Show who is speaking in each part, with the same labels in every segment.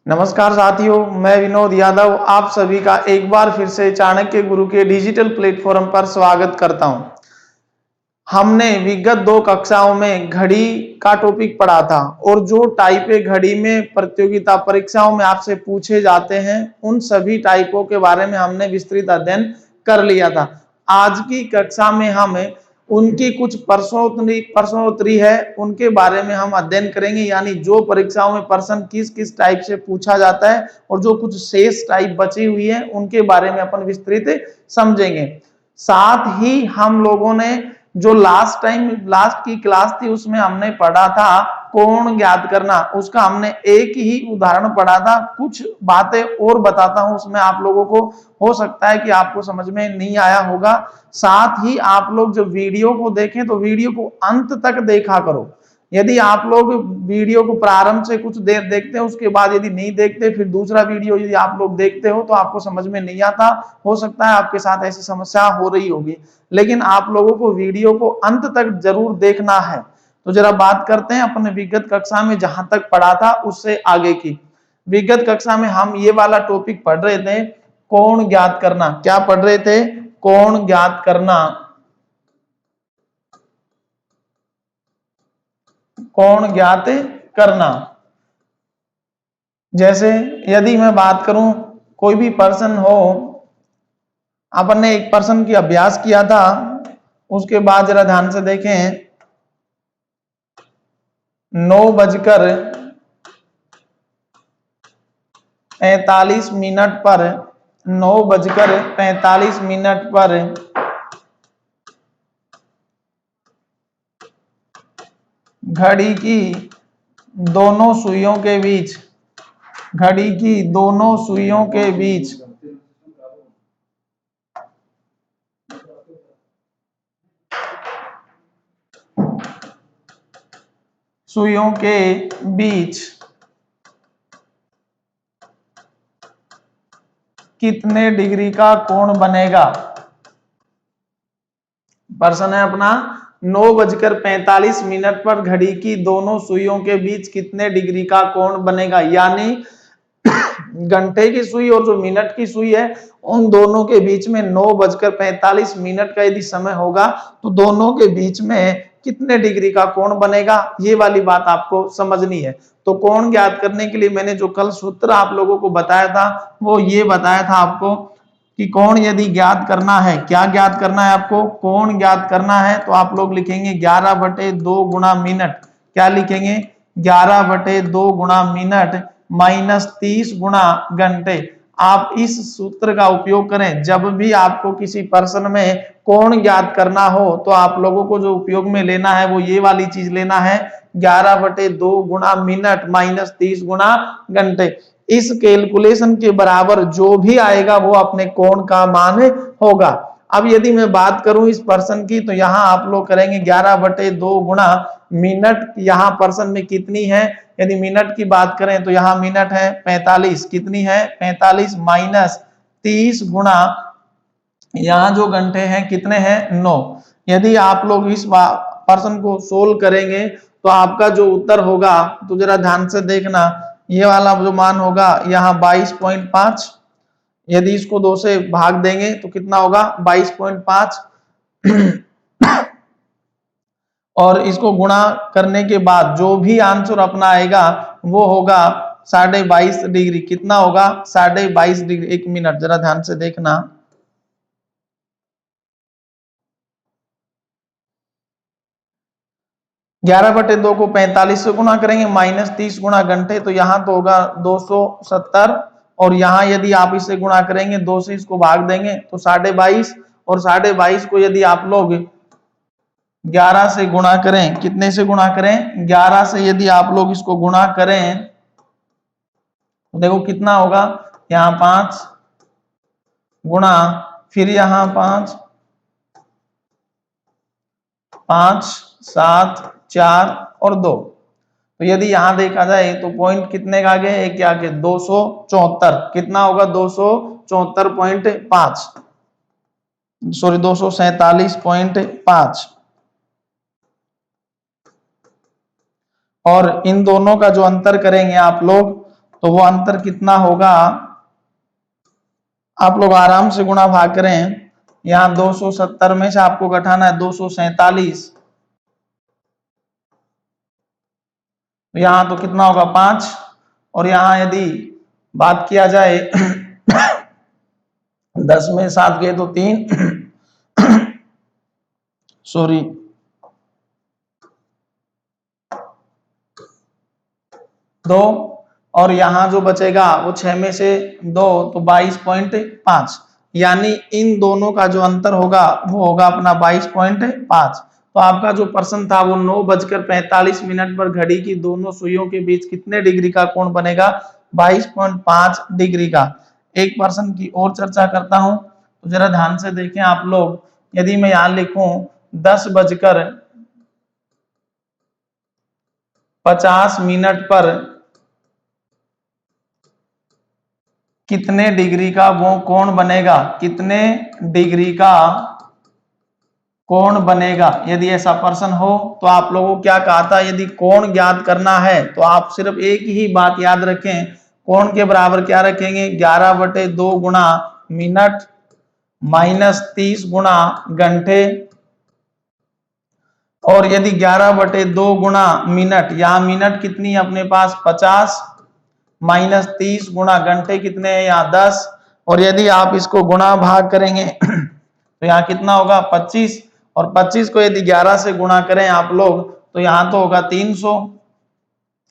Speaker 1: नमस्कार साथियों, मैं विनोद यादव आप सभी का एक बार फिर से चाणक्य गुरु के डिजिटल प्लेटफॉर्म पर स्वागत करता हूं। हमने विगत 2 कक्षाओं में घड़ी का टॉपिक पढ़ा था और जो टाइपें घड़ी में प्रतियोगिता परीक्षाओं में आपसे पूछे जाते हैं उन सभी टाइपों के बारे में हमने विस्तृत अध्ययन कर लिया था। आज की कक्षा में हम उनकी कुछ प्रश्नोत्तरी है उनके बारे में हम अध्ययन करेंगे, यानी जो परीक्षाओं में प्रश्न किस किस टाइप से पूछा जाता है और जो कुछ शेष टाइप बची हुई है उनके बारे में अपन विस्तृत समझेंगे। साथ ही हम लोगों ने जो लास्ट की क्लास थी उसमें हमने पढ़ा था कोण ज्ञात करना, उसका हमने एक ही उदाहरण पढ़ा था। कुछ बातें और बताता हूं, उसमें आप लोगों को हो सकता है कि आपको समझ में नहीं आया होगा। साथ ही आप लोग जब वीडियो को देखें तो वीडियो को अंत तक देखा करो। यदि आप लोग वीडियो को प्रारंभ से कुछ देर देखते हैं उसके बाद यदि नहीं देखते फिर दूसरा वीडियो यदि आप लोग देखते हो तो आपको समझ में नहीं आता। हो सकता है आपके साथ ऐसी समस्या हो रही होगी, लेकिन आप लोगों को वीडियो को अंत तक जरूर देखना है। तो जरा बात करते हैं अपने विगत कक्षा में जहां तक पढ़ा था उससे आगे की। विगत कक्षा में हम ये वाला टॉपिक पढ़ रहे थे, कोण ज्ञात करना। क्या पढ़ रहे थे? कोण ज्ञात करना। कोण ज्ञात करना। जैसे यदि मैं बात करूं, कोई भी पर्सन हो, अपन ने एक पर्सन की अभ्यास किया था, उसके बाद जरा ध्यान से देखें। 9:45 पर 9:45 पर घड़ी की दोनों सुइयों के बीच कितने डिग्री का कोण बनेगा? प्रश्न है अपना 9:45 पर घड़ी की दोनों सुइयों के बीच कितने डिग्री का कोण बनेगा। यानी घंटे की सुई और जो मिनट की सुई है उन दोनों के बीच में 9:45 का यदि समय होगा तो दोनों के बीच में कितने डिग्री का कोण बनेगा, ये वाली बात आपको समझनी है। तो कोण ज्ञात करने के लिए मैंने जो कल सूत्र आप लोगों को बताया था वो ये बताया था आपको कि कोण यदि ज्ञात करना है, क्या ज्ञात करना है आपको? कोण ज्ञात करना है तो आप लोग लिखेंगे 11/2 गुणा मिनट। क्या लिखेंगे? 11/2 गुणा मिनट माइनस 30 गुणा घंटे। आप इस सूत्र का उपयोग करें जब भी आपको किसी प्रश्न में कोण ज्ञात करना हो तो आप लोगों को जो उपयोग में लेना है वो ये वाली चीज लेना है, 11/2 गुणा मिनट माइनस 30 गुणा घंटे। इस कैलकुलेशन के बराबर जो भी आएगा वो अपने कोण का मान होगा। अब यदि मैं बात करूं इस पर्सन की तो यहां आप लोग करेंगे 11/2 गुणा मिनट, यहां पर्सन में कितनी है, यदि मिनट की बात करें तो यहां मिनट है 45, कितनी है 45 माइनस 30 गुणा यहां जो घंटे हैं कितने हैं 9। यदि आप लोग इस पर्सन को सोल्व करेंगे तो आपका जो उत्तर होगा तो जरा ध्यान से देखना, ये वाला जो मान होगा यहाँ 22.5, यदि इसको 2 से भाग देंगे तो कितना होगा 22.5 और इसको गुणा करने के बाद जो भी आंसर अपना आएगा वो होगा 22.5 डिग्री। कितना होगा 22.5 डिग्री। एक मिनट जरा ध्यान से देखना, ग्यारह बटे 2 को 45 से गुणा करेंगे माइनस 30 गुणा घंटे तो यहाँ तो होगा 270 और यहाँ यदि आप इसे गुणा करेंगे 2 से इसको भाग देंगे तो 22.5 और 22.5 को यदि आप लोग 11 से गुणा करें, कितने से गुणा करें 11 से यदि आप लोग इसको गुणा करें तो देखो कितना होगा, यहाँ 5 गुणा फिर यहाँ 5 7 4 और 2। तो यदि यहां देखा जाए तो पॉइंट कितने का आगे है, क्या आगे 274। कितना होगा 274.5 सॉरी 247.5। और इन दोनों का जो अंतर करेंगे आप लोग तो वो अंतर कितना होगा, आप लोग आराम से गुणा भाग करें। यहाँ 270 में से आपको घटाना है 247, तो यहाँ तो कितना होगा 5, और यहाँ यदि बात किया जाए 10 में 7 गए तो 3 सॉरी 2, और यहाँ जो बचेगा वो 6 में से 2 तो 22.5, यानी इन दोनों का जो अंतर होगा वो होगा अपना 22.5। तो आपका जो प्रश्न था वो 9:45 पर घड़ी की दोनों सुइयों के बीच कितने डिग्री का कोण बनेगा, 22.5 डिग्री का। एक प्रश्न की और चर्चा करता हूं, तो जरा ध्यान से देखें आप लोग। यदि मैं यहां लिखूं 10:50 पर कितने डिग्री का वो कोण बनेगा, कितने डिग्री का कोण बनेगा, यदि ऐसा प्रश्न हो तो आप लोगों को क्या कहा था, यदि कोण ज्ञात करना है तो आप सिर्फ एक ही बात याद रखें, कोण के बराबर क्या रखेंगे, 11/2 गुणा मिनट माइनस 30 गुणा घंटे, और यदि 11/2 गुणा मिनट, यहाँ मिनट कितनी है अपने पास 50, माइनस 30 गुणा घंटे कितने हैं यहाँ 10, और यदि आप इसको गुणा भाग करेंगे तो यहाँ कितना होगा 25, और 25 को यदि 11 से गुणा करें आप लोग तो यहाँ तो होगा 300,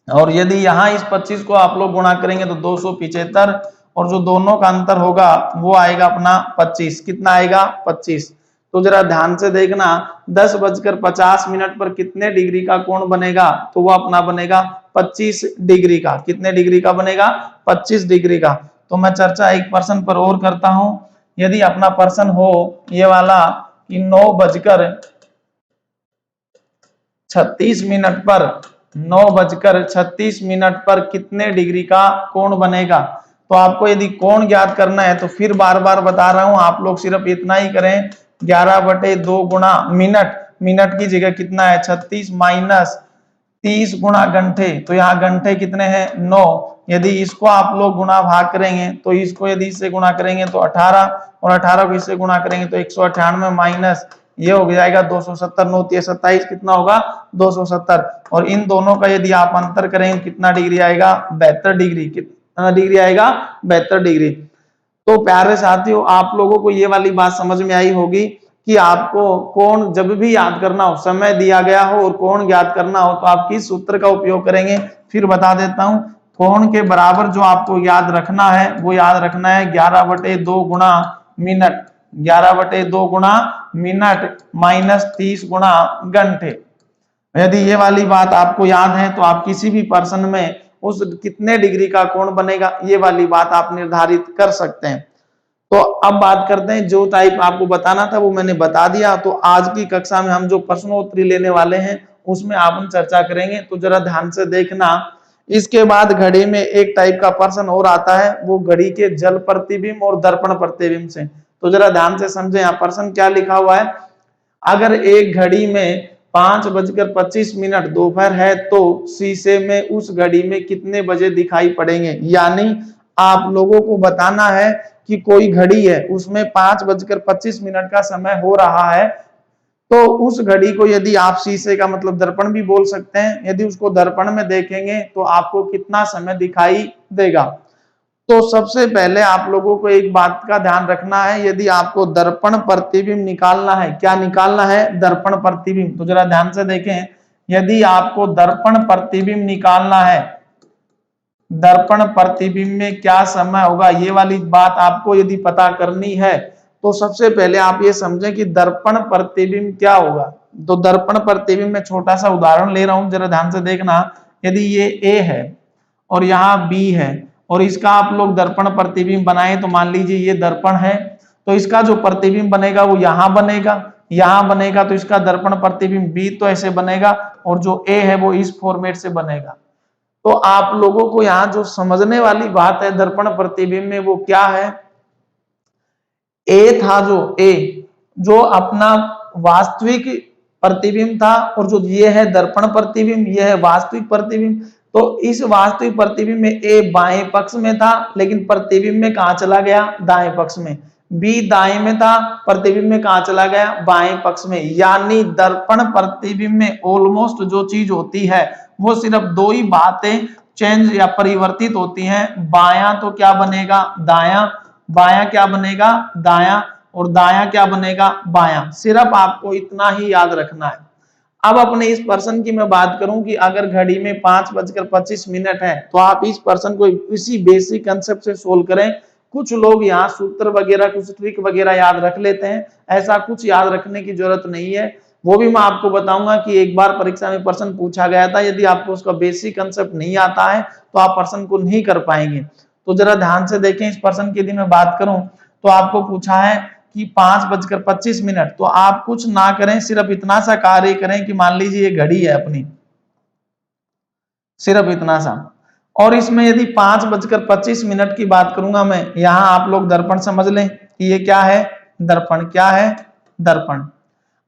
Speaker 1: और यदि यहाँ इस 25 को आप लोग गुणा करेंगे तो 275, और जो दोनों का अंतर होगा वो आएगा अपना 25, कितना आएगा 25। तो जरा ध्यान से देखना, 10:50 पर कितने डिग्री का कोण बनेगा, तो वो अपना बनेगा 25 डिग्री का। कितने डिग्री का बनेगा, 25 डिग्री का। तो मैं चर्चा एक प्रश्न पर और करता हूं। यदि अपना प्रश्न हो ये वाला कि 9:36 पर कितने डिग्री का कोण बनेगा, तो आपको यदि कोण ज्ञात करना है तो फिर बार बार बता रहा हूं, आप लोग सिर्फ इतना ही करें, 11/2 गुणा मिनट, मिनट की जगह कितना है 36 माइनस 30 गुणा घंटे, तो यहाँ घंटे कितने हैं 9, यदि इसको आप लोग गुणा भाग करेंगे तो इसको यदि इससे गुणा करेंगे तो 18, और 18 को इससे गुणा करेंगे तो 198 माइनस ये हो जाएगा 270, 9 3 27, कितना होगा 270, और इन दोनों का यदि आप अंतर करेंगे कितना डिग्री आएगा 72 डिग्री, कितना डिग्री आएगा 72 डिग्री। तो प्यारे साथियों, आप लोगों को ये वाली बात समझ में आई होगी कि आपको कोण जब भी याद करना हो, समय दिया गया हो और कोण ज्ञात करना हो तो आप किस सूत्र का उपयोग करेंगे। फिर बता देता हूं, कोण के बराबर जो आपको याद रखना है वो याद रखना है 11/2 गुणा मिनट, 11/2 गुणा मिनट माइनस 30 गुणा घंटे। यदि ये वाली बात आपको याद है तो आप किसी भी प्रश्न में उस कितने डिग्री का कोण बनेगा ये वाली बात आप निर्धारित कर सकते हैं। तो अब बात करते हैं, जो टाइप आपको बताना था वो मैंने बता दिया। तो आज की कक्षा में हम जो प्रश्नोत्तरी लेने वाले हैं उसमें आप हम चर्चा करेंगे, तो जरा ध्यान से देखना। इसके बाद घड़ी में एक टाइप का प्रश्न और आता है, वो घड़ी के जल प्रतिबिंब और दर्पण प्रतिबिंब से। तो जरा ध्यान से समझे, यहाँ प्रश्न क्या लिखा हुआ है, अगर एक घड़ी में 5:25 दोपहर है तो शीशे में उस घड़ी में कितने बजे दिखाई पड़ेंगे। यानी आप लोगों को बताना है कि कोई घड़ी है उसमें 5:25 का समय हो रहा है, तो उस घड़ी को यदि आप शीशे का मतलब दर्पण भी बोल सकते हैं, यदि उसको दर्पण में देखेंगे तो आपको कितना समय दिखाई देगा। तो सबसे पहले आप लोगों को एक बात का ध्यान रखना है, यदि आपको दर्पण प्रतिबिंब निकालना है, क्या निकालना है, दर्पण प्रतिबिंब। तो जरा ध्यान से देखें, यदि आपको दर्पण प्रतिबिंब निकालना है, दर्पण प्रतिबिंब में क्या समय होगा, ये वाली बात आपको यदि पता करनी है तो सबसे पहले आप ये समझें कि दर्पण प्रतिबिंब क्या होगा। तो दर्पण प्रतिबिंब में छोटा सा उदाहरण ले रहा हूं, जरा ध्यान से देखना। यदि ये ए है और यहाँ बी है और इसका आप लोग दर्पण प्रतिबिंब बनाए, तो मान लीजिए ये दर्पण है, तो इसका जो प्रतिबिंब बनेगा वो यहाँ बनेगा, यहाँ बनेगा, तो इसका दर्पण प्रतिबिंब बी तो ऐसे बनेगा, और जो ए है वो इस फॉर्मेट से बनेगा। तो आप लोगों को यहाँ जो समझने वाली बात है दर्पण प्रतिबिंब में वो क्या है, ए था, जो अपना वास्तविक प्रतिबिंब था, और जो ये है दर्पण प्रतिबिंब, ये है वास्तविक प्रतिबिंब। तो इस वास्तविक प्रतिबिंब में ए बाएं पक्ष में था, लेकिन प्रतिबिंब में कहां चला गया, दाएं पक्ष में। बी दाएं में था, प्रतिबिंब में कहां चला गया, बाएं पक्ष में। यानी दर्पण प्रतिबिंब में ऑलमोस्ट जो चीज होती है वो सिर्फ दो ही बातें चेंज या परिवर्तित होती हैं। बायां तो क्या बनेगा, दायां, बायां क्या बनेगा, दायां, और दायां क्या बनेगा, बायां। सिर्फ आपको इतना ही याद रखना है। अब अपने इस प्रश्न की मैं बात करूं कि अगर घड़ी में 5:25 है तो आप इस प्रश्न को इसी बेसिक कंसेप्ट से सोल्व करें। कुछ लोग यहाँ सूत्र वगैरह कुछ ट्रिक वगैरह याद रख लेते हैं, ऐसा कुछ याद रखने की जरूरत नहीं है। वो भी मैं आपको बताऊंगा कि एक बार परीक्षा में प्रश्न पूछा गया था, यदि आपको उसका बेसिक कंसेप्ट नहीं आता है तो आप प्रश्न को नहीं कर पाएंगे। तो जरा ध्यान से देखें, इस प्रश्न की यदि मैं बात करूं तो आपको पूछा है कि 5:25, तो आप कुछ ना करें, सिर्फ इतना सा कार्य करें कि मान लीजिए ये घड़ी है अपनी, सिर्फ इतना सा। और इसमें यदि 5:25 की बात करूंगा मैं, यहां आप लोग दर्पण समझ लें कि ये क्या है, दर्पण। क्या है, दर्पण।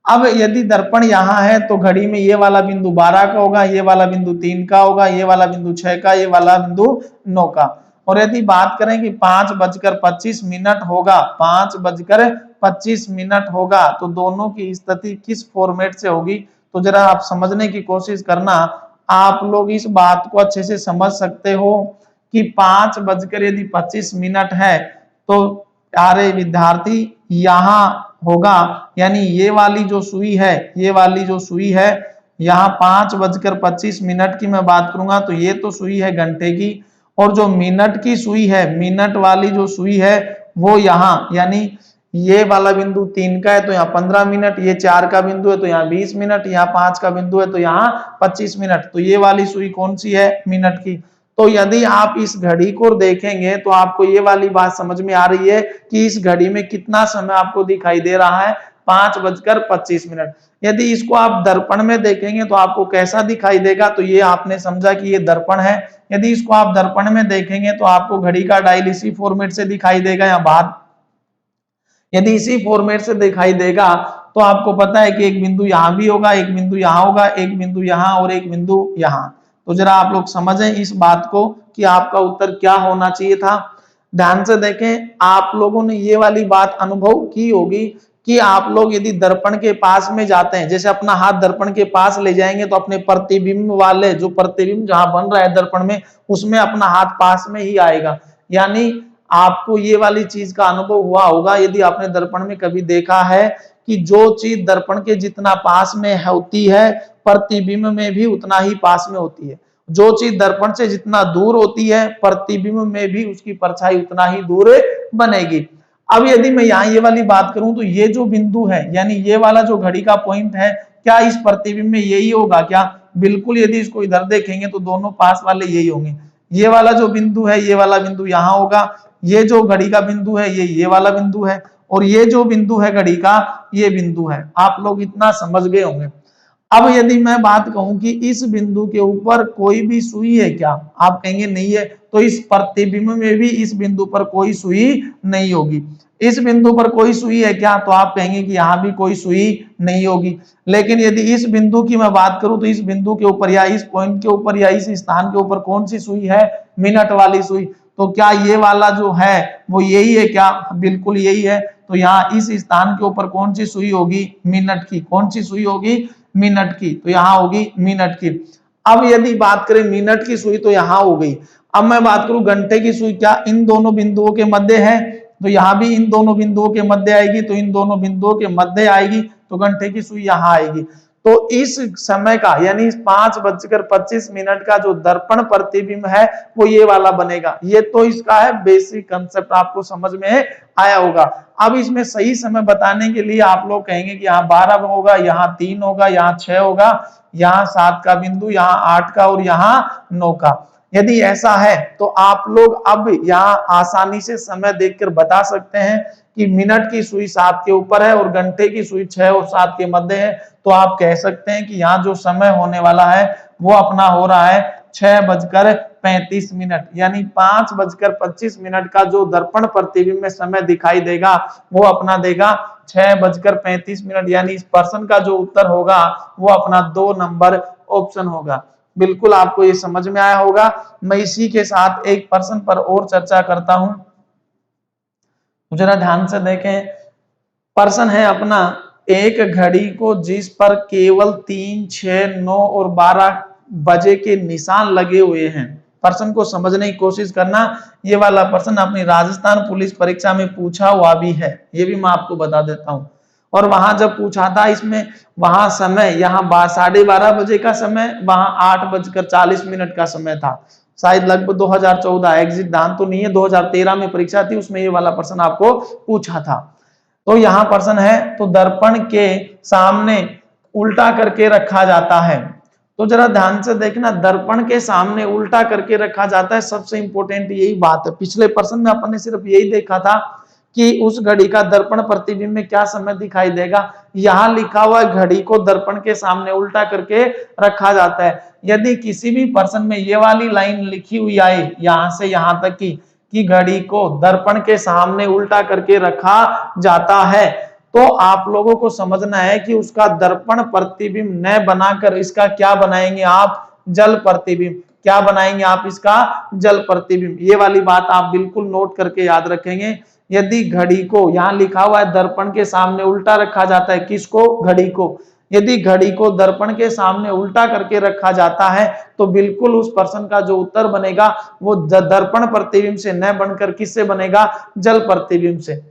Speaker 1: अब यदि दर्पण यहां है तो घड़ी में ये वाला बिंदु 12 का होगा, ये वाला बिंदु 3 का होगा, ये वाला बिंदु 6 का, ये वाला बिंदु 9 का। और यदि बात करें कि 5:25 होगा, 5:25 होगा, तो दोनों की स्थिति किस फॉर्मेट से होगी, तो जरा आप समझने की कोशिश करना। आप लोग इस बात को अच्छे से समझ सकते हो कि 5:25 है तो प्यारे विद्यार्थी यहां होगा, यानी ये वाली जो सुई है, ये वाली जो सुई है, यहाँ 5:25 की मैं बात करूंगा तो ये तो सुई है घंटे की, और जो मिनट की सुई है, मिनट वाली जो सुई है वो यहाँ, यानी ये वाला बिंदु 3 का है तो यहाँ 15 मिनट, ये 4 का बिंदु है तो यहाँ 20 मिनट, यहाँ 5 का बिंदु है तो यहाँ 25 मिनट। तो ये वाली सुई कौन सी है, मिनट की। तो यदि आप इस घड़ी को देखेंगे तो आपको ये वाली बात समझ में आ रही है कि इस घड़ी में कितना समय आपको दिखाई दे रहा है, 5:25। यदि इसको आप दर्पण में देखेंगे तो आपको कैसा दिखाई देगा, तो ये आपने समझा कि ये दर्पण है। यदि इसको आप दर्पण में देखेंगे तो आपको घड़ी का डायल इसी फॉर्मेट से दिखाई देगा या बाहर, यदि इसी फॉर्मेट से दिखाई देगा तो आपको पता है कि एक बिंदु यहां भी होगा, एक बिंदु यहां होगा, एक बिंदु यहां और एक बिंदु यहां। तो जरा आप लोग समझें इस बात को कि आपका उत्तर क्या होना चाहिए था। ध्यान से देखें, आप लोगों ने ये वाली बात अनुभव की होगी कि आप लोग यदि दर्पण के पास में जाते हैं, जैसे अपना हाथ दर्पण के पास ले जाएंगे तो अपने प्रतिबिंब वाले जो प्रतिबिंब जहां बन रहा है दर्पण में, उसमें अपना हाथ पास में ही आएगा। यानी आपको ये वाली चीज का अनुभव हुआ होगा, यदि आपने दर्पण में कभी देखा है कि जो चीज दर्पण के जितना पास में होती है प्रतिबिंब में भी उतना ही पास में होती है। जो चीज दर्पण से जितना दूर होती है प्रतिबिंब में भी उसकी परछाई उतना ही दूर बनेगी। अब यदि मैं यहाँ ये वाली बात करूं तो ये जो बिंदु है, यानी ये वाला जो घड़ी का पॉइंट है, क्या इस प्रतिबिंब में यही होगा क्या? बिल्कुल, यदि इसको इधर देखेंगे तो दोनों पास वाले यही होंगे। ये वाला जो बिंदु है, ये वाला बिंदु यहाँ होगा, ये जो घड़ी का बिंदु है ये वाला बिंदु है, और ये जो बिंदु है घड़ी का ये बिंदु है। आप लोग इतना समझ गए होंगे। अब यदि मैं बात कहूं कि इस बिंदु के ऊपर कोई भी सुई है क्या, आप कहेंगे नहीं है, तो इस प्रतिबिंब में भी इस बिंदु पर कोई सुई नहीं होगी। इस बिंदु पर कोई सुई है क्या, तो आप कहेंगे कि यहां भी कोई सुई नहीं होगी। लेकिन यदि इस बिंदु की मैं बात करूं तो इस बिंदु के ऊपर या इस पॉइंट के ऊपर या इस स्थान के ऊपर कौन सी सुई है, मिनट वाली सुई। तो क्या ये वाला जो है वो यही है क्या? बिल्कुल यही है। तो यहाँ इस स्थान के ऊपर कौन सी सुई होगी, मिनट की। कौन सी सुई होगी, मिनट की। तो यहाँ होगी मिनट की। अब यदि बात करें मिनट की सुई तो यहाँ हो गई। अब मैं बात करूं घंटे की सुई, क्या इन दोनों बिंदुओं के मध्य है? तो यहाँ भी इन दोनों बिंदुओं के मध्य आएगी, तो इन दोनों बिंदुओं के मध्य आएगी, तो घंटे की सुई यहाँ आएगी। तो इस समय का यानी 5:25 का जो दर्पण प्रतिबिंब है वो ये वाला बनेगा। ये तो इसका है बेसिक कंसेप्ट, आपको समझ में आया होगा। अब इसमें सही समय बताने के लिए आप लोग कहेंगे कि यहाँ 12 होगा, यहाँ 3 होगा, यहाँ 6 होगा, यहाँ 7 का बिंदु, यहाँ 8 का और यहाँ 9 का। यदि ऐसा है तो आप लोग अब यहाँ आसानी से समय देखकर बता सकते हैं कि मिनट की सुई 7 के ऊपर है और घंटे की सुई 6 और 7 के मध्य है। तो आप कह सकते हैं कि यहाँ जो समय होने वाला है वो अपना हो रहा है 6:35, यानी 5:25 का जो दर्पण प्रतिबिंब में समय दिखाई देगा वो अपना देगा 6:35। यानी इस प्रश्न का जो उत्तर होगा वो अपना 2 नंबर ऑप्शन होगा। बिल्कुल आपको ये समझ में आया होगा। मैं इसी के साथ एक प्रश्न पर और चर्चा करता हूं, जरा ध्यान से देखें। प्रश्न है अपना, एक घड़ी को जिस पर केवल 3, 6, 9 और 12 बजे के निशान लगे हुए हैं। प्रश्न को समझने की कोशिश करना। ये वाला प्रश्न अपनी राजस्थान पुलिस परीक्षा में पूछा हुआ भी है, ये भी मैं आपको बता देता हूं। और वहां जब पूछा था इसमें, वहां समय यहाँ 12:30 बजे का समय, वहां 8:40 का समय था। शायद लगभग 2014, एग्जिट दान तो नहीं है, 2013 में परीक्षा थी, उसमें ये वाला प्रश्न आपको पूछा था। तो यहाँ प्रश्न है, तो दर्पण के सामने उल्टा करके रखा जाता है। तो जरा ध्यान से देखना, दर्पण के सामने उल्टा करके रखा जाता है, सबसे इंपॉर्टेंट यही बात है। पिछले प्रश्न में अपन ने सिर्फ यही देखा था कि उस घड़ी का दर्पण प्रतिबिंब में क्या समय दिखाई देगा। यहां लिखा हुआ घड़ी को दर्पण के सामने उल्टा करके रखा जाता है। यदि किसी भी प्रश्न में ये वाली लाइन लिखी हुई आए यहां से यहां तक की घड़ी को दर्पण के सामने उल्टा करके रखा जाता है, तो आप लोगों को समझना है कि उसका दर्पण प्रतिबिंब न बनाकर इसका क्या बनाएंगे आप, जल प्रतिबिंब। क्या बनाएंगे आप इसका, जल प्रतिबिंब। ये वाली बात आप बिल्कुल नोट करके याद रखेंगे। यदि घड़ी को, यहां लिखा हुआ है दर्पण के सामने उल्टा रखा जाता है, किसको, घड़ी को। यदि घड़ी को दर्पण के सामने उल्टा करके रखा जाता है तो बिल्कुल उस प्रश्न का जो उत्तर बनेगा वो दर्पण प्रतिबिंब से न बनकर किससे बनेगा, जल प्रतिबिंब से।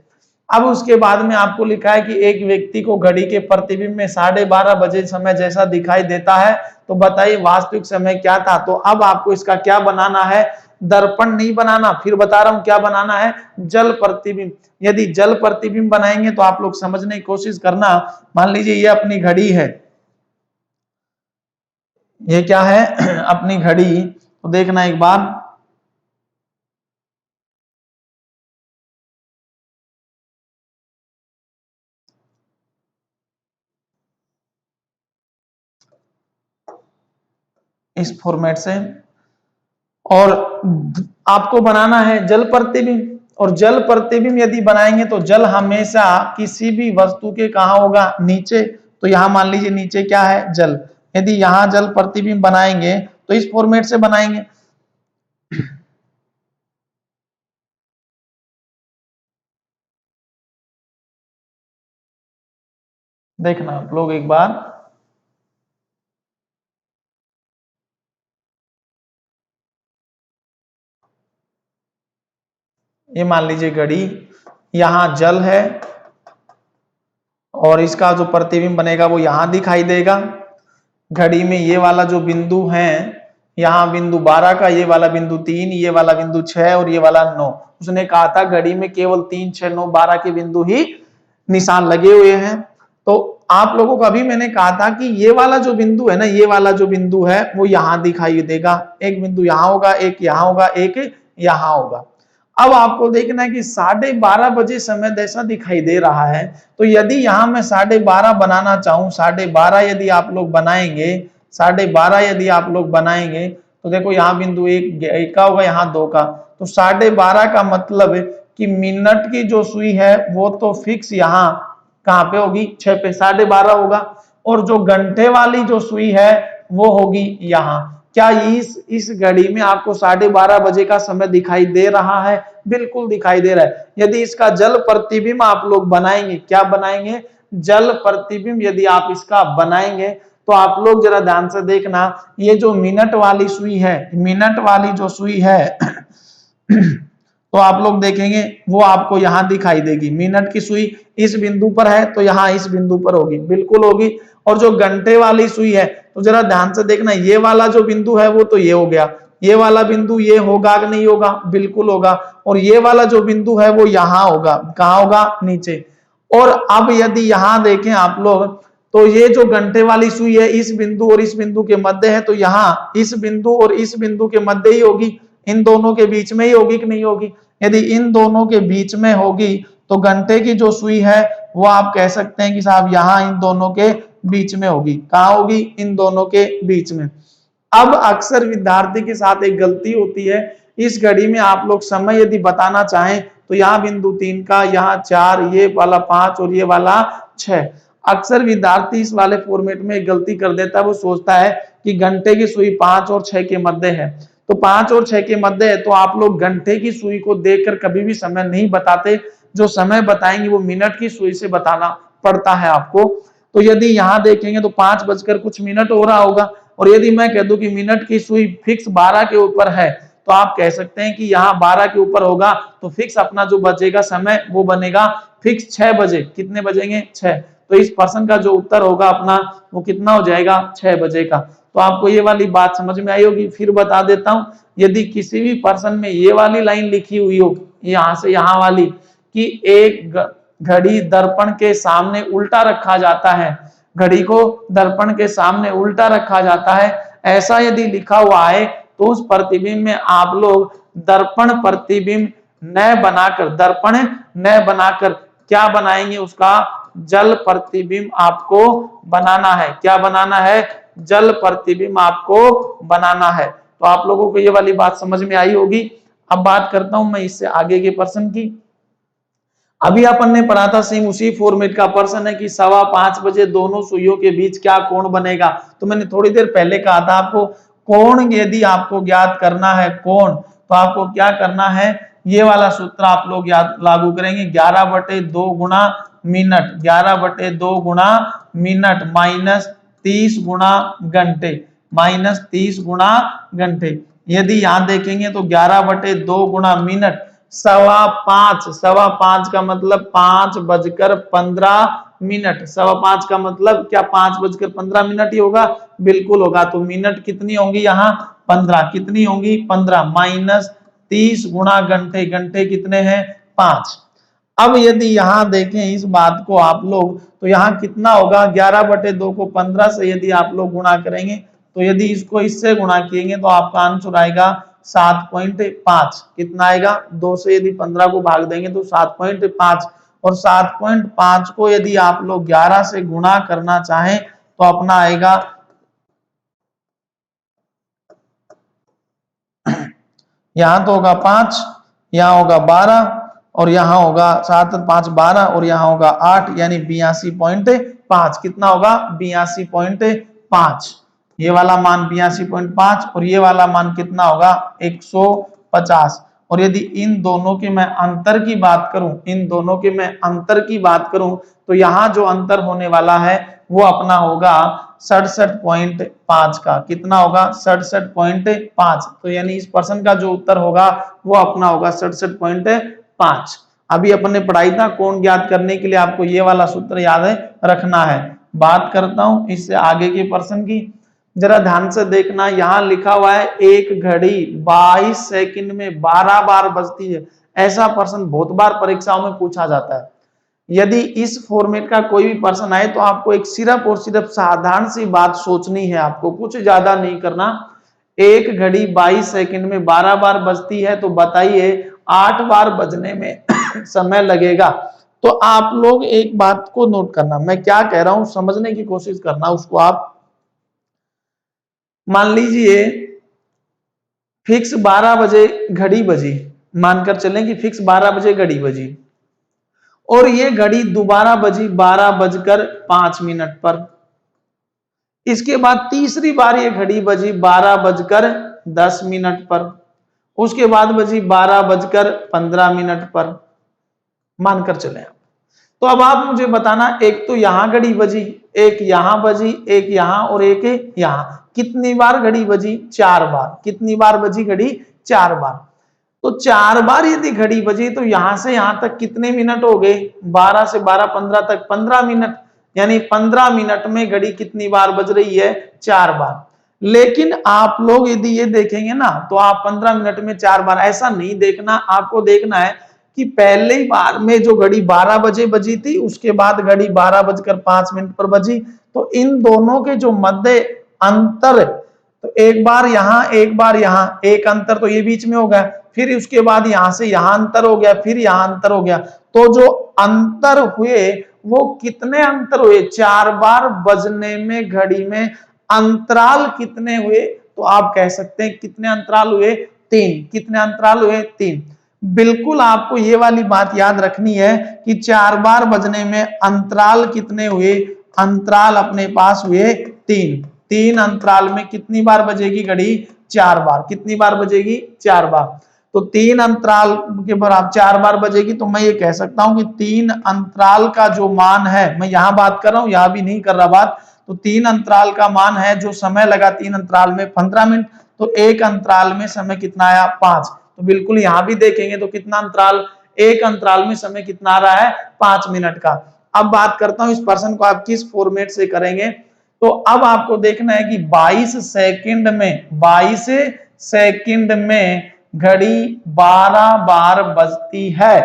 Speaker 1: अब उसके बाद में आपको लिखा है कि एक व्यक्ति को घड़ी के प्रतिबिंब में 12:30 बजे समय जैसा दिखाई देता है, तो बताइए वास्तविक समय क्या था। तो अब आपको इसका क्या बनाना है, दर्पण नहीं बनाना, फिर बता रहा हूं क्या बनाना है, जल प्रतिबिंब। यदि जल प्रतिबिंब बनाएंगे तो आप लोग समझने की कोशिश करना। मान लीजिए ये अपनी घड़ी है, ये क्या है अपनी घड़ी, तो देखना एक बार, इस फॉर्मेट से, और आपको बनाना है जल प्रतिबिंब। और जल प्रतिबिंब यदि बनाएंगे तो जल हमेशा किसी भी वस्तु के कहां होगा, नीचे। तो यहां मान लीजिए नीचे क्या है, जल। यदि यहां जल प्रतिबिंब बनाएंगे तो इस फॉर्मेट से बनाएंगे। देखना आप लोग एक बार, ये मान लीजिए घड़ी, यहां जल है और इसका जो प्रतिबिंब बनेगा वो यहां दिखाई देगा। घड़ी में ये वाला जो बिंदु है, यहाँ बिंदु 12 का, ये वाला बिंदु 3, ये वाला बिंदु 6 और ये वाला 9। उसने कहा था घड़ी में केवल 3, 6, 9, 12 के बिंदु ही निशान लगे हुए हैं। तो आप लोगों को अभी मैंने कहा था कि ये वाला जो बिंदु है ना, ये वाला जो बिंदु है वो यहां दिखाई देगा। एक बिंदु यहां होगा, एक यहां होगा, एक यहां होगा। अब आपको देखना है कि 12:30 बजे समय जैसा दिखाई दे रहा है। तो यदि यहां मैं 12:30 बनाना चाहूं, 12:30 यदि आप लोग बनाएंगे, 12:30 यदि आप लोग बनाएंगे, तो देखो यहाँ बिंदु एक का होगा, यहाँ 2 का। तो 12:30 का मतलब कि मिनट की जो सुई है वो तो फिक्स यहाँ कहाँ पे होगी, 6 पे, 12:30 होगा। और जो घंटे वाली जो सुई है वो होगी यहाँ। क्या इस घड़ी में आपको 12:30 बजे का समय दिखाई दे रहा है, बिल्कुल दिखाई दे रहा है। यदि इसका जल प्रतिबिंब आप लोग बनाएंगे, क्या बनाएंगे, जल प्रतिबिंब यदि आप इसका बनाएंगे, तो आप लोग जरा ध्यान से देखना, ये जो मिनट वाली सुई है, मिनट वाली जो सुई है तो आप लोग देखेंगे वो आपको यहां दिखाई देगी। मिनट की सुई इस बिंदु पर है तो यहां इस बिंदु पर होगी, बिल्कुल होगी। और जो घंटे वाली सुई है, तो जरा ध्यान से देखना, ये वाला जो बिंदु है वो तो ये हो गया, ये वाला बिंदु ये होगा कि नहीं होगा, बिल्कुल होगा। और ये वाला जो बिंदु है वो यहां होगा, कहां होगा, नीचे। और अब यदि यहां देखें आप लोग, तो ये जो घंटे वाली सुई है इस बिंदु और इस बिंदु के मध्य है, तो यहां इस बिंदु और इस बिंदु के मध्य ही होगी, इन दोनों के बीच में ही होगी कि नहीं होगी। यदि इन दोनों के बीच में होगी तो घंटे की जो सुई है वो आप कह सकते हैं कि साहब यहां इन दोनों के बीच में होगी। कहां होगी, इन दोनों के बीच में। अब अक्सर विद्यार्थी के साथ एक गलती होती है, इस घड़ी में आप लोग समय यदि बताना चाहें तो यहाँ बिंदु 3 का, यहाँ 4, ये वाला 5 और ये वाला 6। अक्सर विद्यार्थी इस वाले फॉर्मेट में एक गलती कर देता है, वो सोचता है कि घंटे की सुई 5 और 6 के मध्य है, तो 5 और 6 के मध्य है तो आप लोग घंटे की सुई को देखकर कभी भी समय नहीं बताते, जो समय बताएंगे वो मिनट की सुई से बताना पड़ता है आपको। तो यदि यहाँ देखेंगे तो 5 बजकर कुछ मिनट हो रहा होगा, और यदि मैं कह दूं कि मिनट की सुई फिक्स 12 के ऊपर है, तो आप कह सकते हैं कि यहाँ 12 के ऊपर होगा, तो फिक्स अपना जो बचेगा समय वो बनेगा फिक्स 6 बजे। कितने बजेंगे? 6। तो इस प्रश्न का जो उत्तर होगा अपना वो कितना हो जाएगा? 6 बजे का। तो आपको ये वाली बात समझ में आई होगी। फिर बता देता हूं, यदि किसी भी प्रश्न में ये वाली लाइन लिखी हुई हो, यहां से यहां वाली, कि एक घड़ी दर्पण के सामने उल्टा रखा जाता है, घड़ी को दर्पण के सामने उल्टा रखा जाता है, ऐसा यदि लिखा हुआ है, तो उस प्रतिबिंब में आप लोग दर्पण प्रतिबिंब न बनाकर, दर्पण न बनाकर क्या बनाएंगे? उसका जल प्रतिबिंब आपको बनाना है। क्या बनाना है? जल प्रतिबिंब आपको बनाना है। तो आप लोगों को ये वाली बात समझ में आई होगी। अब बात करता हूं मैं इससे आगे के प्रश्न की। अभी अपन ने पढ़ा था सेम उसी फॉर्मेट का प्रश्न है कि 5:15 बजे दोनों सुइयों के बीच क्या कोण बनेगा। तो मैंने थोड़ी देर पहले कहा था आपको, कोण यदि आपको ज्ञात करना है कोण, तो आपको क्या करना है? ये वाला सूत्र आप लोग याद लागू करेंगे, 11/2 गुणा मिनट, 11/2 गुणा मिनट माइनस 30 गुणा घंटे, माइनस 30 गुणा घंटे। यदि यहां देखेंगे तो 11/2 गुणा मिनट 5:15, 5:15 का मतलब 5:15 5:15 का मतलब क्या 5:15 ही होगा? बिल्कुल होगा। तो मिनट कितनी होंगी यहाँ? 15। कितनी होंगी? 15 माइनस 30 गुणा घंटे, घंटे कितने हैं? 5। अब यदि यहां देखें इस बात को आप लोग, तो यहाँ कितना होगा? 11/2 को 15 से यदि आप लोग गुणा करेंगे, तो यदि इसको इससे गुणा किएंगे तो आपका आंसर आएगा 7.5। कितना आएगा? 2 से यदि 15 को भाग देंगे तो 7.5, और 7.5 को यदि आप लोग 11 से गुणा करना चाहें तो अपना आएगा यहां तो होगा 5, यहां होगा 12, और यहां होगा 7 और 5 12, और यहां होगा 8, यानी 82.5। कितना होगा? 82.5। ये वाला मान 82.5, और ये वाला मान कितना होगा? 150। और यदि इन दोनों के मैं अंतर की बात करूं, इन दोनों के मैं अंतर की बात करूं, तो यहां जो अंतर होने वाला है वो अपना होगा 67.5 का। कितना होगा? 67.5। तो यानी इस प्रश्न का जो उत्तर होगा वो अपना होगा 67.5। अभी अपन ने पढ़ाई था कोण ज्ञात करने के लिए आपको ये वाला सूत्र याद है रखना है। बात करता हूं इससे आगे के प्रश्न की, जरा ध्यान से देखना। यहां लिखा हुआ है एक घड़ी 22 सेकंड में 12 बार बजती है। ऐसा प्रश्न बहुत बार परीक्षाओं में पूछा जाता है। यदि इस फॉर्मेट का कोई भी प्रश्न आए तो आपको एक सिर्फ और सिर्फ साधारण सी बात सोचनी है, आपको कुछ ज्यादा नहीं करना। एक घड़ी 22 सेकंड में 12 बार बजती है, तो बताइए 8 बार बजने में समय लगेगा। तो आप लोग एक बात को नोट करना, मैं क्या कह रहा हूं समझने की कोशिश करना उसको। आप मान लीजिए फिक्स 12 बजे घड़ी बजी, मानकर चलें कि फिक्स 12 बजे घड़ी बजी, और ये घड़ी दोबारा बजी 12:05 पर। इसके बाद तीसरी बार ये घड़ी बजी 12:10 पर। उसके बाद बजी 12:15 पर, मानकर चले। तो अब आप मुझे बताना, एक तो यहां घड़ी बजी, एक यहां बजी, एक यहां और एक यहां, कितनी बार घड़ी बजी? 4 बार। कितनी बार बजी घड़ी? 4 बार। तो 4 बार यदि घड़ी बजी तो यहां से यहां तक कितने मिनट हो गए? 12 से 12:15 तक 15 मिनट, यानी 15 मिनट में घड़ी कितनी बार बज रही है? 4 बार। लेकिन आप लोग यदि ये देखेंगे ना, तो आप 15 मिनट में 4 बार ऐसा नहीं देखना, आपको देखना है कि पहले बार में जो घड़ी 12 बजे बजी थी, उसके बाद घड़ी 12:05 पर बजी, तो इन दोनों के जो मध्य अंतर, तो एक बार यहां एक बार यहां, एक अंतर तो ये बीच में हो गया, फिर उसके बाद यहां से यहां अंतर हो गया, फिर यहां अंतर हो गया। तो जो अंतर हुए वो कितने अंतर हुए? 4 बार बजने में घड़ी में अंतराल कितने हुए? तो आप कह सकते हैं कितने अंतराल हुए? 3। कितने अंतराल हुए? 3। बिल्कुल आपको ये वाली बात याद रखनी है कि 4 बार बजने में अंतराल कितने हुए? अंतराल अपने पास हुए 3। 3 अंतराल में कितनी बार बजेगी घड़ी? 4 बार। कितनी बार बजेगी? 4 बार। तो 3 अंतराल के बराबर 4 बार बजेगी, तो मैं ये कह सकता हूं कि 3 अंतराल का जो मान है, मैं यहां बात कर रहा हूं, यहां भी नहीं कर रहा बात, तो 3 अंतराल का मान है, जो समय लगा 3 अंतराल में 15 मिनट, तो एक अंतराल में समय कितना आया? 5। तो बिल्कुल यहां भी देखेंगे तो कितना अंतराल, एक अंतराल में समय कितना आ रहा है? 5 मिनट का। अब बात करता हूं इस प्रश्न को आप किस फॉर्मेट से करेंगे। तो अब आपको देखना है कि 22 सेकंड में घड़ी 12 बार बजती है।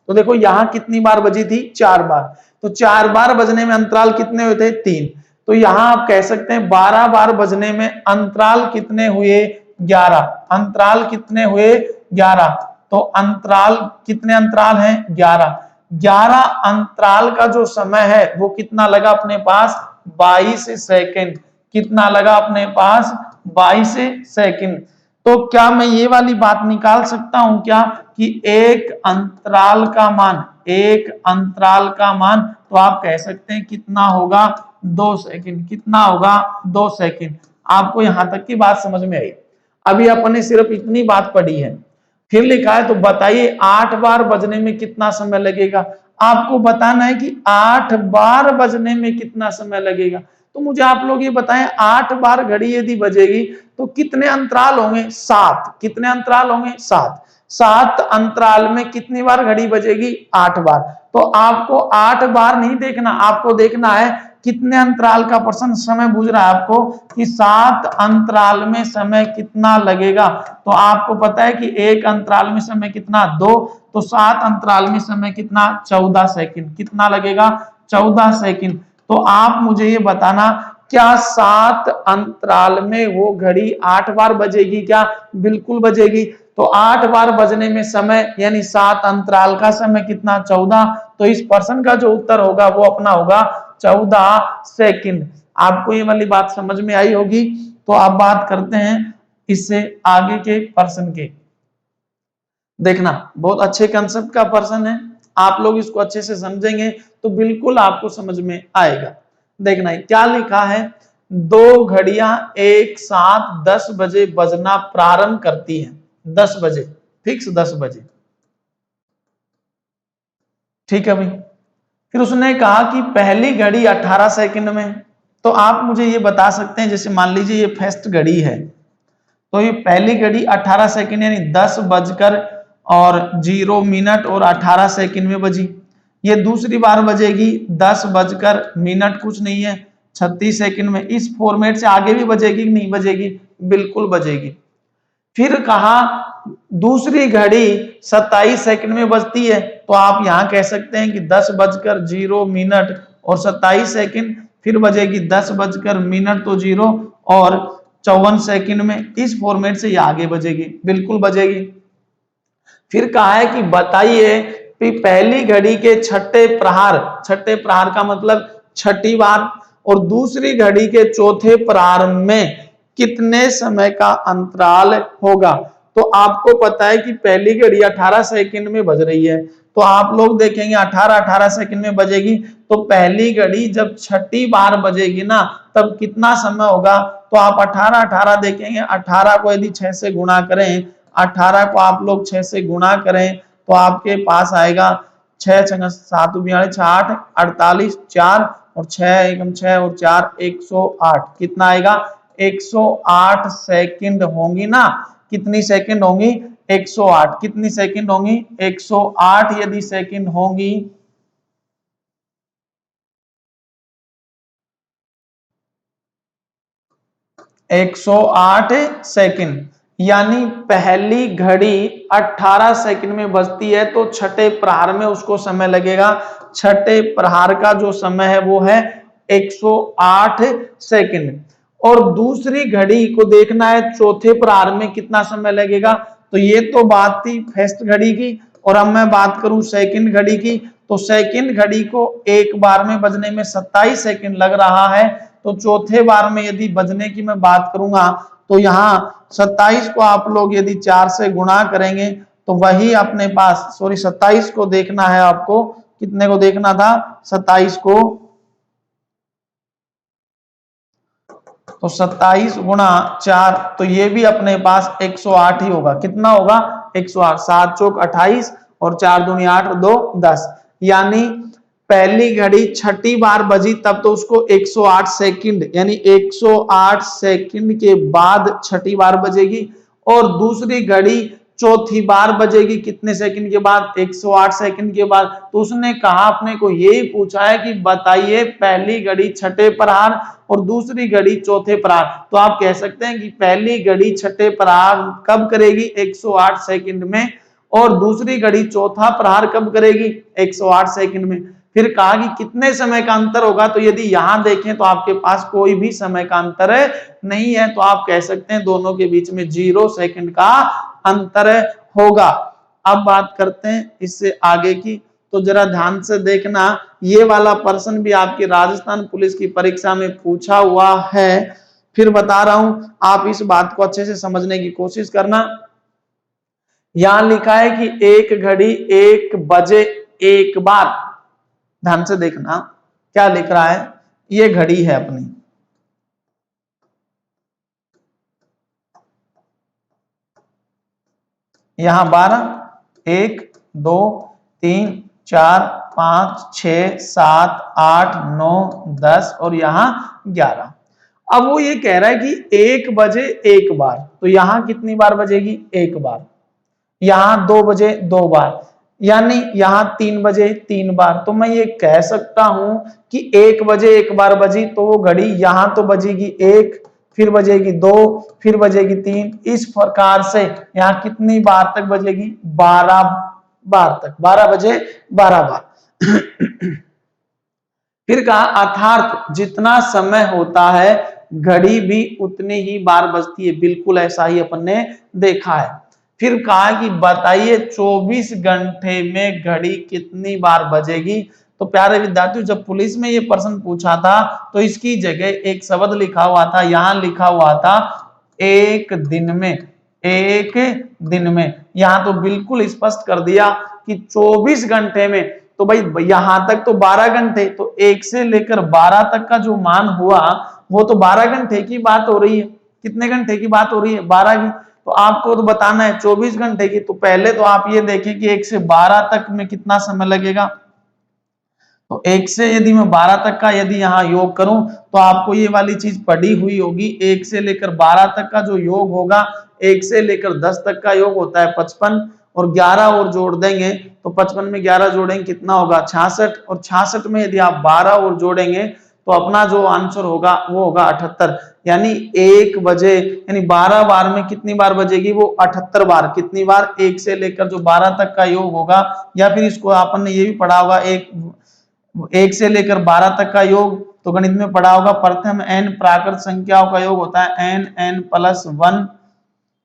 Speaker 1: तो देखो यहां कितनी बार बजी थी? 4 बार। तो 4 बार बजने में अंतराल कितने हुए थे? 3। तो यहां आप कह सकते हैं 12 बार बजने में अंतराल कितने हुए? 11। अंतराल कितने हुए? 11। तो अंतराल कितने अंतराल हैं? 11। 11 अंतराल का जो समय है वो कितना लगा अपने पास? 22 सेकंड। कितना लगा अपने पास? 22 सेकंड। तो क्या मैं ये वाली बात निकाल सकता हूं क्या कि एक अंतराल का मान, एक अंतराल का मान, तो आप कह सकते हैं कितना होगा? 2 सेकंड। कितना होगा? 2 सेकंड। आपको यहां तक की बात समझ में आई? अभी अपन ने सिर्फ इतनी बात पढ़ी है। फिर लिखा है, तो बताइए 8 बार बजने में कितना समय लगेगा। आपको बताना है कि 8 बार बजने में कितना समय लगेगा। तो मुझे आप लोग ये बताएं, 8 बार घड़ी यदि बजेगी तो कितने अंतराल होंगे? 7। कितने अंतराल होंगे? 7। 7 अंतराल में कितनी बार घड़ी बजेगी? 8 बार। तो आपको 8 बार नहीं देखना, आपको देखना है कितने अंतराल का प्रश्न समय पूछ रहा है आपको, कि 7 अंतराल में समय कितना लगेगा। तो आपको पता है कि एक अंतराल में समय कितना? 2। तो 7 अंतराल में समय कितना? 14 सेकंड। कितना लगेगा? 14 सेकंड। तो आप मुझे ये बताना, क्या 7 अंतराल में वो घड़ी 8 बार बजेगी क्या? बिल्कुल बजेगी। तो 8 बार बजने में समय यानी 7 अंतराल का समय कितना? 14। तो इस प्रश्न का जो उत्तर होगा वो अपना होगा 14 सेकंड। आपको ये वाली बात समझ में आई होगी। तो अब बात करते हैं इससे आगे के प्रश्न के। देखना बहुत अच्छे कंसेप्ट का प्रश्न है, आप लोग इसको अच्छे से समझेंगे तो बिल्कुल आपको समझ में आएगा। देखना क्या लिखा है, 2 घड़ियां एक साथ 10 बजे बजना प्रारंभ करती हैं। 10 बजे, फिक्स 10 बजे, ठीक है भाई। फिर उसने कहा कि पहली घड़ी 18 सेकंड में। तो आप मुझे ये बता सकते हैं, जैसे मान लीजिए ये फर्स्ट घड़ी है, तो ये पहली घड़ी 18 सेकंड यानी 10 बजकर और 0 मिनट और 18 सेकंड में बजी। ये दूसरी बार बजेगी 10 बजकर मिनट कुछ नहीं है 36 सेकंड में। इस फॉर्मेट से आगे भी बजेगी कि नहीं बजेगी? बिल्कुल बजेगी। फिर कहा दूसरी घड़ी 27 सेकंड में बजती है, तो आप यहां कह सकते हैं कि 10 बजकर 0 मिनट और 27 सेकंड। फिर बजेगी 10 बजकर मिनट तो 0 और 54 सेकंड में। इस फॉर्मेट से ये आगे बजेगी, बिल्कुल बजेगी। फिर कहा है कि बताइए कि पहली घड़ी के छठे प्रहार, छठे प्रहार का मतलब छठी बार, और दूसरी घड़ी के चौथे प्रहार में कितने समय का अंतराल होगा। तो आपको पता है कि पहली घड़ी 18 सेकंड में बज रही है, तो आप लोग देखेंगे 18 सेकंड में बजेगी, तो पहली घड़ी जब छठी बार बजेगी ना, तब कितना समय होगा। तो आप 18 देखेंगे, 18 को यदि 6 से गुणा करें, 18 को आप लोग 6 से गुणा करें तो आपके पास आएगा 6 6 7 42 8 48 4 और 6 एकम 6 और 4 108। कितना आएगा? 108 सेकंड होंगी ना। कितनी सेकंड होंगी? 108। कितनी सेकंड होंगी? 108 यदि सेकंड होंगी, 108 सेकंड, यानी पहली घड़ी 18 सेकंड में बजती है, तो छठे प्रहार में उसको समय लगेगा। छठे प्रहार का जो समय है वो है 108 सेकंड। और दूसरी घड़ी को देखना है चौथे प्रहार में कितना समय लगेगा। तो ये तो बात थी फर्स्ट घड़ी की, और अब मैं बात करूं सेकंड घड़ी की, तो सेकंड घड़ी को एक बार में बजने में 27 सेकंड लग रहा है। तो चौथे बार में यदि बजने की मैं बात करूंगा, तो यहाँ 27 को आप लोग यदि 4 से गुणा करेंगे तो वही अपने पास, सॉरी 27 को देखना है आपको, कितने को देखना था? 27 को तो 27 गुणा 4, तो ये भी अपने पास 108 ही होगा। कितना होगा? 108। 7 चौक 28 और 4 दूनी 8, 2 10। यानी पहली घड़ी छठी बार बजी तब तो उसको 108 सेकंड, यानी 108 सेकंड के बाद छठी बार बजेगी। और दूसरी घड़ी चौथी बार बजेगी कितने सेकंड के बाद? 108 सेकंड के बाद। तो उसने कहा अपने को यही पूछा है कि बताइए पहली घड़ी छठे प्रहार और दूसरी घड़ी चौथे प्रहार। तो आप कह सकते हैं कि पहली घड़ी छठे प्रहार कब करेगी? 108 सेकंड में, और दूसरी घड़ी चौथा प्रहार कब करेगी? 108 सेकंड में। फिर कहा कि कितने समय का अंतर होगा? तो यदि यहां देखें तो आपके पास कोई भी समय का अंतर नहीं है, तो आप कह सकते हैं दोनों के बीच में 0 सेकंड का अंतर होगा। अब बात करते हैं इससे आगे की, तो जरा ध्यान से देखना, ये वाला प्रश्न भी आपकी राजस्थान पुलिस की परीक्षा में पूछा हुआ है। फिर बता रहा हूं, आप इस बात को अच्छे से समझने की कोशिश करना। यहां लिखा है कि एक घड़ी 1 बजे 1 बार। ध्यान से देखना क्या लिख रहा है। ये घड़ी है अपनी, यहां 12, 1 2 3 4 5 6 7 8 9 10 और यहां 11। अब वो ये कह रहा है कि 1 बजे 1 बार, तो यहां कितनी बार बजेगी? 1 बार। यहां 2 बजे 2 बार, यानी यहां 3 बजे 3 बार। तो मैं ये कह सकता हूं कि 1 बजे 1 बार बजी, तो वो घड़ी यहां तो बजेगी 1, फिर बजेगी 2, फिर बजेगी 3। इस प्रकार से यहां कितनी बार तक बजेगी? 12 बार तक। 12 बजे 12 बार। फिर कहा अर्थात जितना समय होता है घड़ी भी उतनी ही बार बजती है। बिल्कुल ऐसा ही अपन ने देखा है। फिर कहा कि बताइए 24 घंटे में घड़ी कितनी बार बजेगी? तो प्यारे विद्यार्थियों, जब पुलिस में ये प्रश्न पूछा था तो इसकी जगह एक शब्द लिखा हुआ था, यहां लिखा हुआ था एक दिन में। एक दिन में, यहां तो बिल्कुल स्पष्ट कर दिया कि 24 घंटे में। तो भाई यहां तक तो 12 घंटे, तो 1 से लेकर 12 तक का जो मान हुआ वो तो 12 घंटे की बात हो रही है। कितने घंटे की बात हो रही है? 12 की। तो आपको तो बताना है 24 घंटे की। तो पहले तो आप ये देखें कि 1 से 12 तक में कितना समय लगेगा। तो 1 से यदि मैं 12 तक का यदि यहाँ योग करूं तो आपको ये वाली चीज पढ़ी हुई होगी। 1 से लेकर 12 तक का जो योग होगा, 1 से लेकर 10 तक का योग होता है 55, और 11 और जोड़ देंगे तो 55 में 11 जोड़ेंगे कितना होगा? 66, और 66 में यदि आप 12 और जोड़ेंगे तो अपना जो आंसर होगा वो होगा 78। यानी 1 बजे, यानी 12 बार में कितनी बार बजेगी? वो 78 बार। कितनी बार? 1 से लेकर जो 12 तक का योग होगा, या फिर इसको आपन ने ये भी पढ़ा होगा, 1 से लेकर 12 तक का योग तो गणित में पढ़ा होगा, प्रथम n प्राकृत संख्याओं का योग होता है n प्लस 1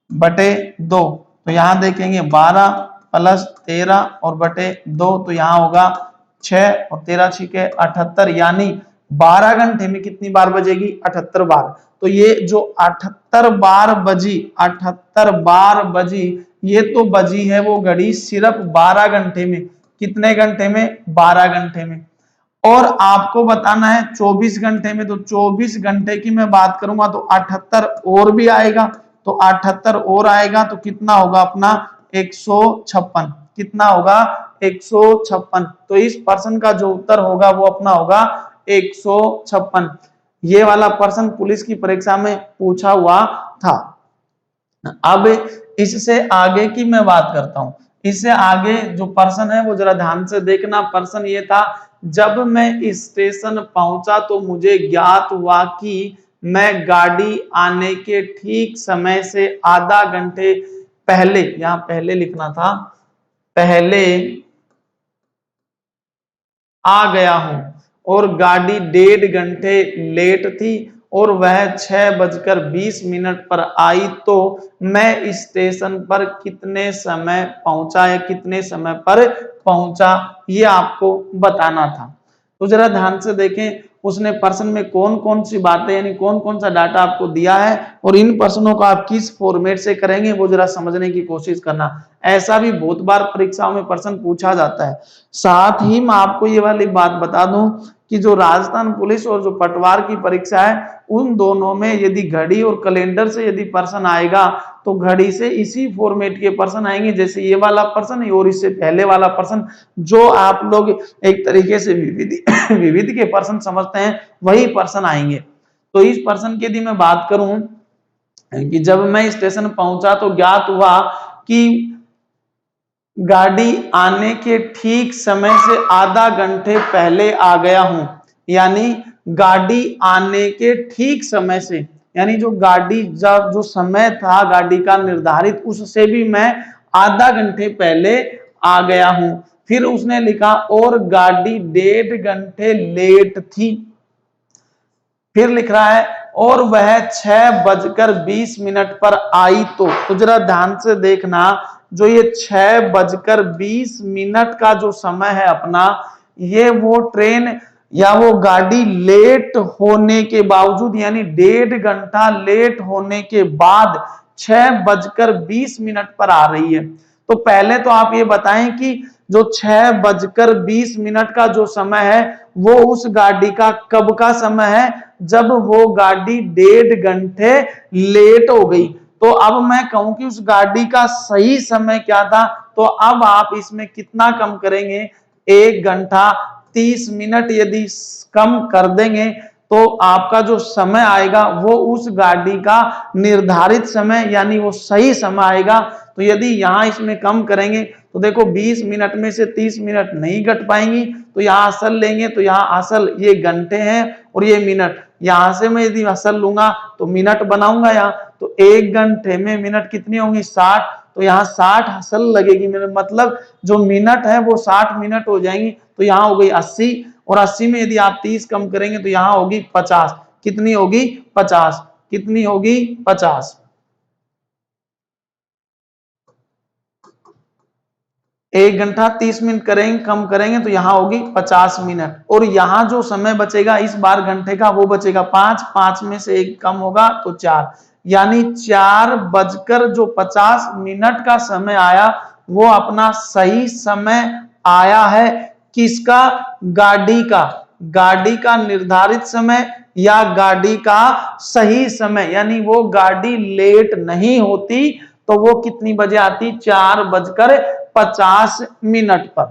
Speaker 1: बटे 2। तो यहां देखेंगे 12 प्लस 13 और बटे 2, तो यहां होगा 6 और 13 छिके 78। यानी 12 घंटे में कितनी बार बजेगी? 78 बार। तो ये जो 78 बार बजी, 78 बार बजी, ये तो बजी है वो घड़ी सिर्फ 12 घंटे में। कितने घंटे में? 12 घंटे में। और आपको बताना है 24 घंटे में। तो 24 घंटे की मैं बात करूंगा तो 78 और भी आएगा, तो 78 और आएगा तो कितना होगा अपना? 156। कितना होगा? 156। तो इस प्रश्न का जो उत्तर होगा वो अपना होगा 156। ये वाला प्रश्न पुलिस की परीक्षा में पूछा हुआ था। अब इससे आगे की मैं बात करता हूं। इससे आगे जो प्रश्न है वो जरा ध्यान से देखना। प्रश्न ये था, जब मैं स्टेशन पहुंचा तो मुझे ज्ञात हुआ कि मैं गाड़ी आने के ठीक समय से आधा घंटे पहले, यहां पहले लिखना था, पहले आ गया हूं, और गाड़ी 1.5 घंटे लेट थी और वह 6:20 पर आई। तो मैं स्टेशन पर कितने समय पहुंचा या कितने समय पर पहुंचा, ये आपको बताना था। तो जरा ध्यान से देखें उसने प्रश्न में कौन कौन सी बातें, यानी कौन कौन सा डाटा आपको दिया है, और इन प्रश्नों को आप किस फॉर्मेट से करेंगे वो जरा समझने की कोशिश करना। ऐसा भी बहुत बार परीक्षाओं में प्रश्न पूछा जाता है। साथ ही मैं आपको ये वाली बात बता दूं कि जो राजस्थान पुलिस और जो पटवार की परीक्षा है उन दोनों में यदि घड़ी और कैलेंडर से यदि प्रश्न आएगा तो घड़ी से इसी फॉर्मेट के प्रश्न आएंगे, जैसे ये वाला प्रश्न है और इससे पहले वाला प्रश्न, जो आप लोग एक तरीके से विविध के प्रश्न समझते हैं वही प्रश्न आएंगे। तो इस प्रश्न की यदि मैं बात करूं कि जब मैं स्टेशन पहुंचा तो ज्ञात हुआ कि गाड़ी आने के ठीक समय से आधा घंटे पहले आ गया हूं। यानी गाड़ी आने के ठीक समय से, यानी जो गाड़ी जब जो समय था गाड़ी का निर्धारित उससे भी मैं आधा घंटे पहले आ गया हूं। फिर उसने लिखा और गाड़ी 1.5 घंटे लेट थी। फिर लिख रहा है और वह 6:20 पर आई। तो जरा ध्यान से देखना, जो ये 6:20 का जो समय है अपना, ये वो ट्रेन या वो गाड़ी लेट होने के बावजूद, यानी 1.5 घंटा लेट होने के बाद 6:20 पर आ रही है। तो पहले तो आप ये बताएं कि जो 6:20 का जो समय है वो उस गाड़ी का कब का समय है, जब वो गाड़ी 1.5 घंटे लेट हो गई। तो अब मैं कहूं कि उस गाड़ी का सही समय क्या था, तो अब आप इसमें कितना कम करेंगे, 1 घंटा 30 मिनट यदि कम कर देंगे तो आपका जो समय आएगा वो उस गाड़ी का निर्धारित समय यानी वो सही समय आएगा। तो यदि यहां इसमें कम करेंगे तो देखो 20 मिनट में से 30 मिनट नहीं घट पाएंगी, तो यहां असल लेंगे तो यहां असल ये घंटे हैं और ये मिनट, यहां से मैं यदि असल लूंगा तो मिनट बनाऊंगा यहाँ, तो 1 घंटे में मिनट कितनी होंगी 60, तो यहाँ 60 असल लगेगी। मेरा मतलब जो मिनट है वो 60 मिनट हो जाएंगी, तो यहाँ हो गई 80, और 80 में यदि आप 30 कम करेंगे तो यहाँ होगी 50। कितनी होगी 50, कितनी होगी 50। 1 घंटा 30 मिनट करेंगे कम करेंगे तो यहाँ होगी 50 मिनट, और यहाँ जो समय बचेगा इस बार घंटे का वो बचेगा 5, 5 में से 1 कम होगा तो 4, यानी 4:50 का समय आया, वो अपना सही समय आया है। किसका, गाड़ी का निर्धारित समय या गाड़ी का सही समय, यानी वो गाड़ी लेट नहीं होती तो वो कितनी बजे आती, 4:50 पर।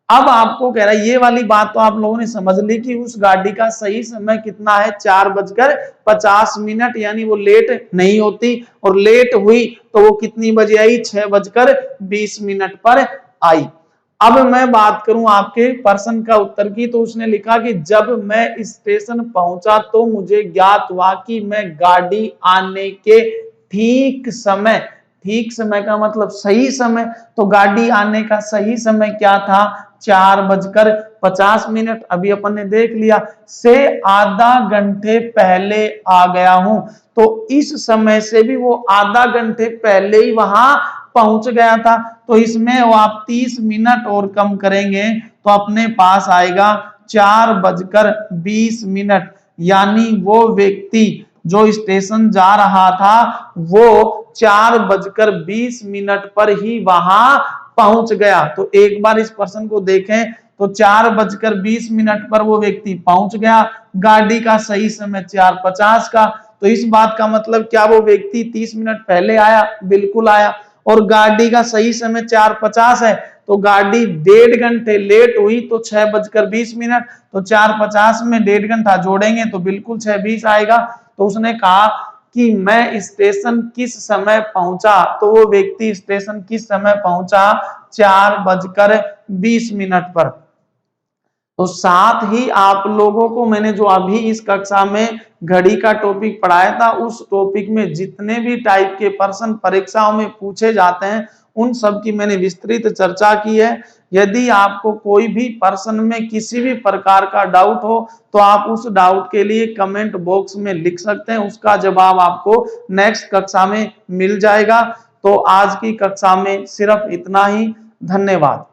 Speaker 1: अब आपको कह रहा है, ये वाली बात तो आप लोगों ने समझ ली कि उस गाड़ी का सही समय कितना है, 4:50, यानी वो लेट नहीं होती, और लेट हुई तो वो कितनी बजे आई, 6:20 पर आई। अब मैं बात करूं आपके प्रश्न का उत्तर की, तो उसने लिखा कि जब मैं स्टेशन पहुंचा तो मुझे ज्ञात हुआ कि मैं गाड़ी आने के ठीक समय का मतलब सही समय, तो गाड़ी आने का सही समय क्या था, 4:50। अभी अपन ने देख लिया, से आधा घंटे पहले आ गया हूं, तो इस समय से भी वो आधा घंटे पहले ही वहां पहुंच गया था। तो इसमें वो आप 30 मिनट और कम करेंगे तो अपने पास आएगा 4:20, यानी वो व्यक्ति जो स्टेशन जा रहा था वो 4:20 पर ही वहां पहुंच गया। तो एक बार इस प्रश्न को देखें तो 4:20 पर वो व्यक्ति पहुंच गया, गाड़ी का सही समय 4:50 का, तो इस बात का मतलब क्या वो व्यक्ति 30 मिनट पहले आया, बिल्कुल आया, और गाड़ी का सही समय 4:50 है, तो गाड़ी 1.5 घंटे लेट हुई तो 6:20, तो 4:50 में 1.5 घंटा जोड़ेंगे तो बिल्कुल 6:20 आएगा। तो उसने कहा कि मैं स्टेशन किस समय पहुंचा, तो वो व्यक्ति स्टेशन किस समय पहुंचा, 4:20 पर। तो साथ ही आप लोगों को मैंने जो अभी इस कक्षा में घड़ी का टॉपिक पढ़ाया था, उस टॉपिक में जितने भी टाइप के प्रश्न परीक्षाओं में पूछे जाते हैं उन सब की मैंने विस्तृत चर्चा की है। यदि आपको कोई भी प्रश्न में किसी भी प्रकार का डाउट हो तो आप उस डाउट के लिए कमेंट बॉक्स में लिख सकते हैं, उसका जवाब आपको नेक्स्ट कक्षा में मिल जाएगा। तो आज की कक्षा में सिर्फ इतना ही, धन्यवाद।